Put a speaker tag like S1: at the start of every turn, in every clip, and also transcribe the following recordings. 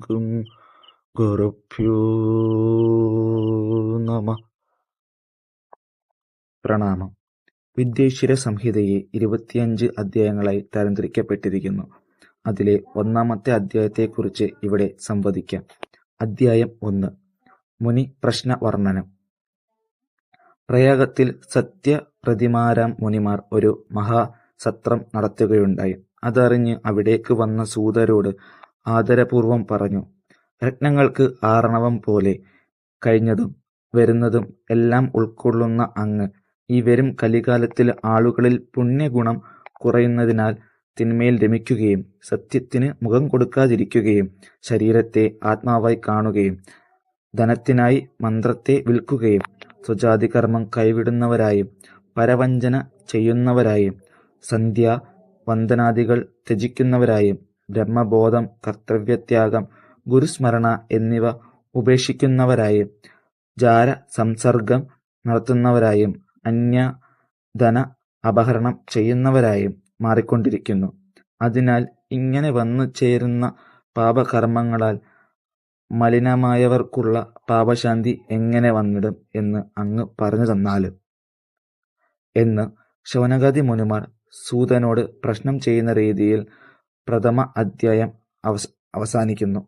S1: ഗും ഗുരുഭ്യോ നമ. പ്രണാമം. വിദ്യേശ്വര സംഹിതയെ 25 അധ്യായങ്ങളായി തരംതിരിക്കപ്പെട്ടിരിക്കുന്നു. അതിലെ ഒന്നാമത്തെ അധ്യായത്തെക്കുറിച്ച് ഇവിടെ സംവദിക്കാം. അധ്യായം 1. മുനി പ്രശ്ന വർണ്ണനം. പ്രയാഗത്തിൽ സത്യപ്രതിമാരാം മുനിമാർ ഒരു മഹാസത്രം നടത്തുകയുണ്ടായി. അതറിഞ്ഞ് അവിടേക്ക് വന്ന സൂതരോട് ആദരപൂർവം പറഞ്ഞു: രത്നങ്ങൾക്ക് ആർണവം പോലെ കഴിഞ്ഞതും വരുന്നതും എല്ലാം ഉൾക്കൊള്ളുന്ന അങ്ങ് ഈ വരും കലികാലത്തിൽ ആളുകളിൽ പുണ്യഗുണം കുറയുന്നതിനാൽ തിന്മയിൽ രമിക്കുകയും സത്യത്തിന് മുഖം കൊടുക്കാതിരിക്കുകയും ശരീരത്തെ ആത്മാവായി കാണുകയും ധനത്തിനായി മന്ത്രത്തെ വിൽക്കുകയും സ്വജാതികർമ്മം കൈവിടുന്നവരായും പരവഞ്ചന ചെയ്യുന്നവരായും സന്ധ്യാ വന്ദനാദികൾ ത്യജിക്കുന്നവരായും ബ്രഹ്മബോധം, കർത്തവ്യത്യാഗം, ഗുരുസ്മരണ എന്നിവ ഉപേക്ഷിക്കുന്നവരായും ജാര സംസർഗം നടത്തുന്നവരായും അന്യധന അപഹരണം ചെയ്യുന്നവരായും മാറിക്കൊണ്ടിരിക്കുന്നു. അതിനാൽ ഇങ്ങനെ വന്നു ചേരുന്ന പാപകർമ്മങ്ങളാൽ മലിനമായവർക്കുള്ള പാപശാന്തി എങ്ങനെ വന്നിടും എന്ന് അങ്ങ് പറഞ്ഞു തന്നാലും എന്ന് ശൗനകാദി മുനിമാർ സൂതനോട് പ്രശ്നം ചെയ്യുന്ന രീതിയിൽ പ്രഥമ അധ്യായം അവസാനിക്കുന്നു.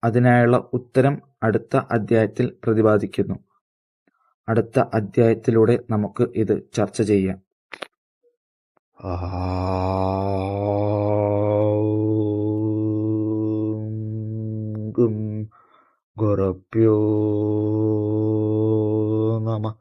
S1: അതിനായുള്ള ഉത്തരം അടുത്ത അധ്യായത്തിൽ പ്രതിപാദിക്കുന്നു. അടുത്ത അധ്യായത്തിലൂടെ നമുക്ക് ഇത് ചർച്ച ചെയ്യാം. ഗുരുഭ്യോ നമഃ.